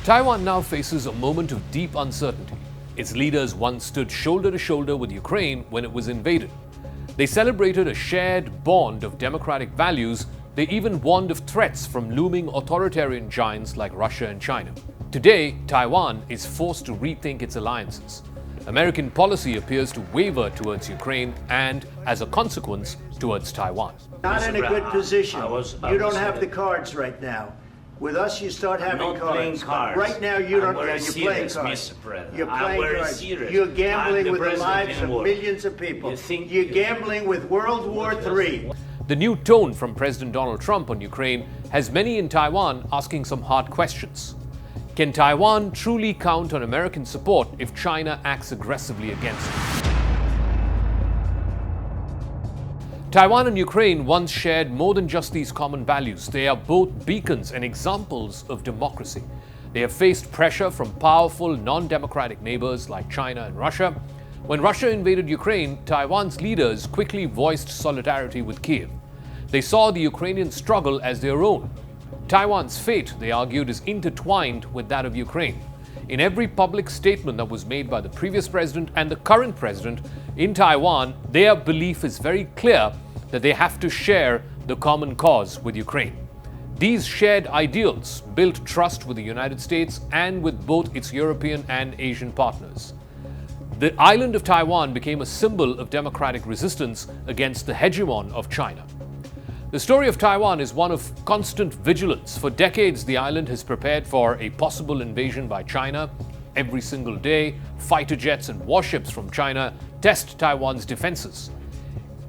Taiwan now faces a moment of deep uncertainty. Its leaders once stood shoulder to shoulder with Ukraine when it was invaded. They celebrated a shared bond of democratic values. They even warned of threats from looming authoritarian giants like Russia and China. Today, Taiwan is forced to rethink its alliances. American policy appears to waver towards Ukraine and, as a consequence, towards Taiwan. Not in a good position. You don't have the cards right now. With us, you start having cards. Right now, you don't. You're playing cards. You're playing cards. You're gambling with the lives of millions of people. You're gambling with World War III. The new tone from President Donald Trump on Ukraine has many in Taiwan asking some hard questions. Can Taiwan truly count on American support if China acts aggressively against it? Taiwan and Ukraine once shared more than just these common values. They are both beacons and examples of democracy. They have faced pressure from powerful, non-democratic neighbors like China and Russia. When Russia invaded Ukraine, Taiwan's leaders quickly voiced solidarity with Kiev. They saw the Ukrainian struggle as their own. Taiwan's fate, they argued, is intertwined with that of Ukraine. In every public statement that was made by the previous president and the current president in Taiwan, their belief is very clear that they have to share the common cause with Ukraine. These shared ideals built trust with the United States and with both its European and Asian partners. The island of Taiwan became a symbol of democratic resistance against the hegemon of China. The story of Taiwan is one of constant vigilance. For decades, the island has prepared for a possible invasion by China. Every single day, fighter jets and warships from China test Taiwan's defenses.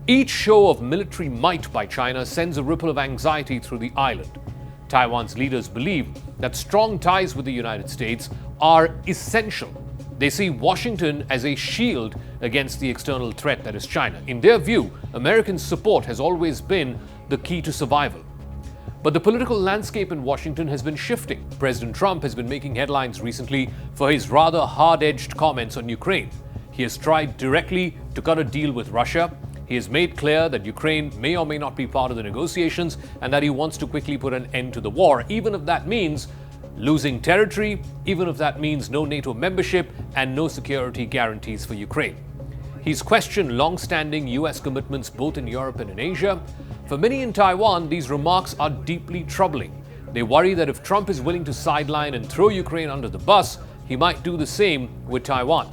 Each show of military might by China sends a ripple of anxiety through the island. Taiwan's leaders believe that strong ties with the United States are essential. They see Washington as a shield against the external threat that is China. In their view, American support has always been the key to survival. But the political landscape in Washington has been shifting. President Trump has been making headlines recently for his rather hard-edged comments on Ukraine. He has tried directly to cut a deal with Russia. He has made clear that Ukraine may or may not be part of the negotiations and that he wants to quickly put an end to the war, even if that means losing territory, even if that means no NATO membership and no security guarantees for Ukraine. He's questioned long-standing US commitments both in Europe and in Asia. For many in Taiwan, these remarks are deeply troubling. They worry that if Trump is willing to sideline and throw Ukraine under the bus, he might do the same with Taiwan.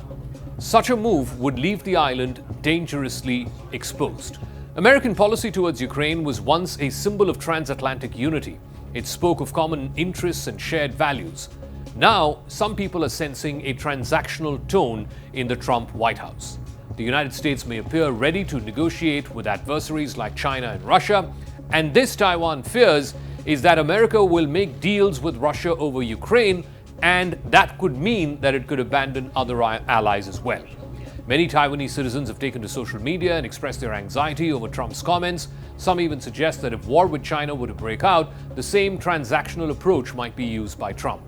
Such a move would leave the island dangerously exposed. American policy towards Ukraine was once a symbol of transatlantic unity. It spoke of common interests and shared values. Now, some people are sensing a transactional tone in the Trump White House. The United States may appear ready to negotiate with adversaries like China and Russia, and this, Taiwan fears, is that America will make deals with Russia over Ukraine, and that could mean that it could abandon other allies as well. Many Taiwanese citizens have taken to social media and expressed their anxiety over Trump's comments. Some even suggest that if war with China were to break out, the same transactional approach might be used by Trump.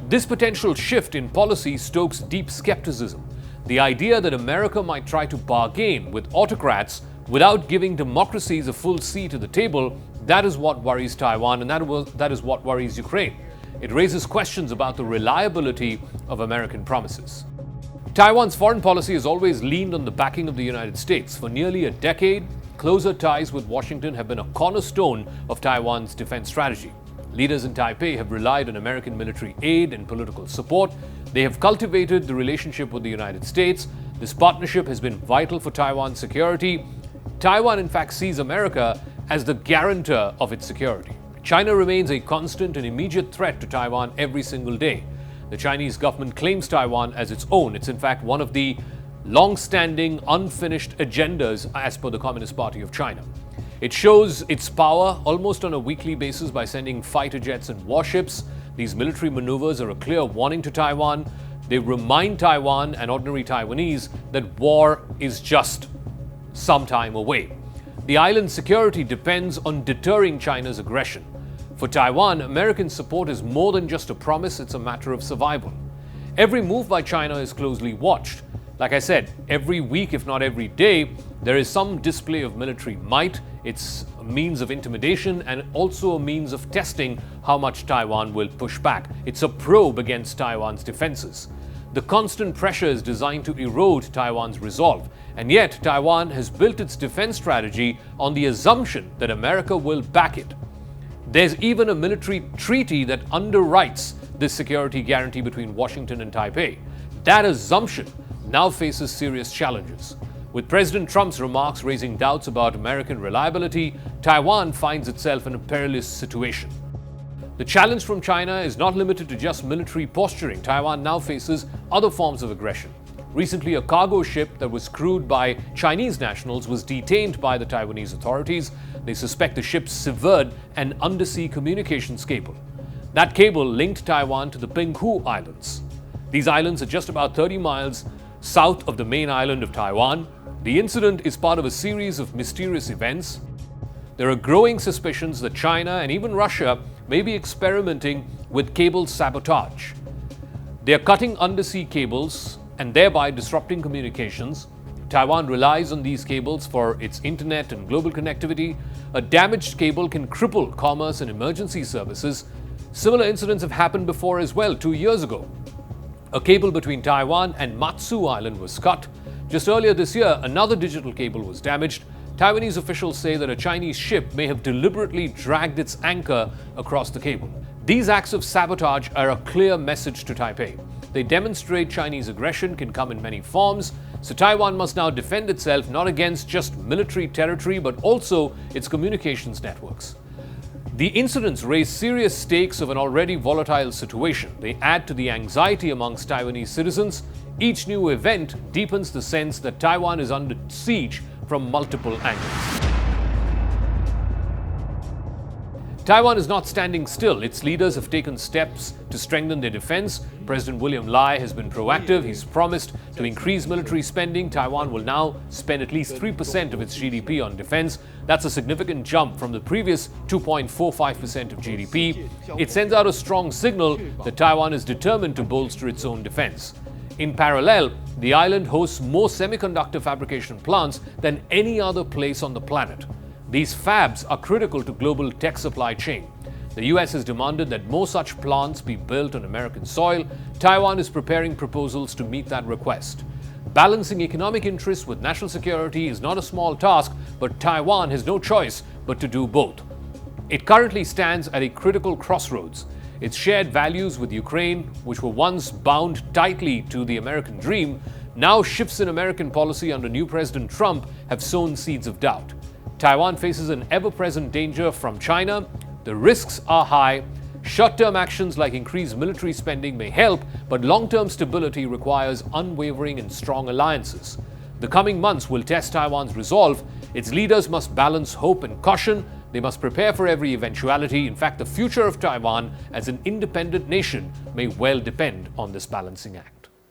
This potential shift in policy stokes deep skepticism. The idea that America might try to bargain with autocrats without giving democracies a full seat at the table, that is what worries Taiwan, and that is what worries Ukraine. It raises questions about the reliability of American promises. Taiwan's foreign policy has always leaned on the backing of the United States. For nearly a decade, closer ties with Washington have been a cornerstone of Taiwan's defense strategy. Leaders in Taipei have relied on American military aid and political support. They have cultivated the relationship with the United States. This partnership has been vital for Taiwan's security. Taiwan, in fact, sees America as the guarantor of its security. China remains a constant and immediate threat to Taiwan every single day. The Chinese government claims Taiwan as its own. It's in fact one of the long-standing, unfinished agendas as per the Communist Party of China. It shows its power almost on a weekly basis by sending fighter jets and warships. These military maneuvers are a clear warning to Taiwan. They remind Taiwan and ordinary Taiwanese that war is just some time away. The island's security depends on deterring China's aggression. For Taiwan, American support is more than just a promise, it's a matter of survival. Every move by China is closely watched. Like I said, every week, if not every day, there is some display of military might. It's a means of intimidation and also a means of testing how much Taiwan will push back. It's a probe against Taiwan's defenses. The constant pressure is designed to erode Taiwan's resolve, and yet Taiwan has built its defense strategy on the assumption that America will back it. There's even a military treaty that underwrites this security guarantee between Washington and Taipei. That assumption now faces serious challenges. With President Trump's remarks raising doubts about American reliability, Taiwan finds itself in a perilous situation. The challenge from China is not limited to just military posturing. Taiwan now faces other forms of aggression. Recently, a cargo ship that was crewed by Chinese nationals was detained by the Taiwanese authorities. They suspect the ship severed an undersea communications cable. That cable linked Taiwan to the Penghu Islands. These islands are just about 30 miles south of the main island of Taiwan. The incident is part of a series of mysterious events. There are growing suspicions that China and even Russia may be experimenting with cable sabotage. They are cutting undersea cables and thereby disrupting communications. Taiwan relies on these cables for its internet and global connectivity. A damaged cable can cripple commerce and emergency services. Similar incidents have happened before as well. 2 years ago, a cable between Taiwan and Matsu Island was cut. Just earlier this year, another digital cable was damaged. Taiwanese officials say that a Chinese ship may have deliberately dragged its anchor across the cable. These acts of sabotage are a clear message to Taipei. They demonstrate Chinese aggression can come in many forms, so Taiwan must now defend itself not against just military territory but also its communications networks. The incidents raise serious stakes of an already volatile situation. They add to the anxiety amongst Taiwanese citizens. Each new event deepens the sense that Taiwan is under siege from multiple angles. Taiwan is not standing still. Its leaders have taken steps to strengthen their defense. President William Lai has been proactive. He's promised to increase military spending. Taiwan will now spend at least 3% of its GDP on defense. That's a significant jump from the previous 2.45% of GDP. It sends out a strong signal that Taiwan is determined to bolster its own defense. In parallel, the island hosts more semiconductor fabrication plants than any other place on the planet. These fabs are critical to global tech supply chain. The US has demanded that more such plants be built on American soil. Taiwan is preparing proposals to meet that request. Balancing economic interests with national security is not a small task, but Taiwan has no choice but to do both. It currently stands at a critical crossroads. Its shared values with Ukraine, which were once bound tightly to the American dream, now shifts in American policy under new President Trump have sown seeds of doubt. Taiwan faces an ever-present danger from China. The risks are high. Short-term actions like increased military spending may help, but long-term stability requires unwavering and strong alliances. The coming months will test Taiwan's resolve. Its leaders must balance hope and caution. They must prepare for every eventuality. In fact, the future of Taiwan as an independent nation may well depend on this balancing act.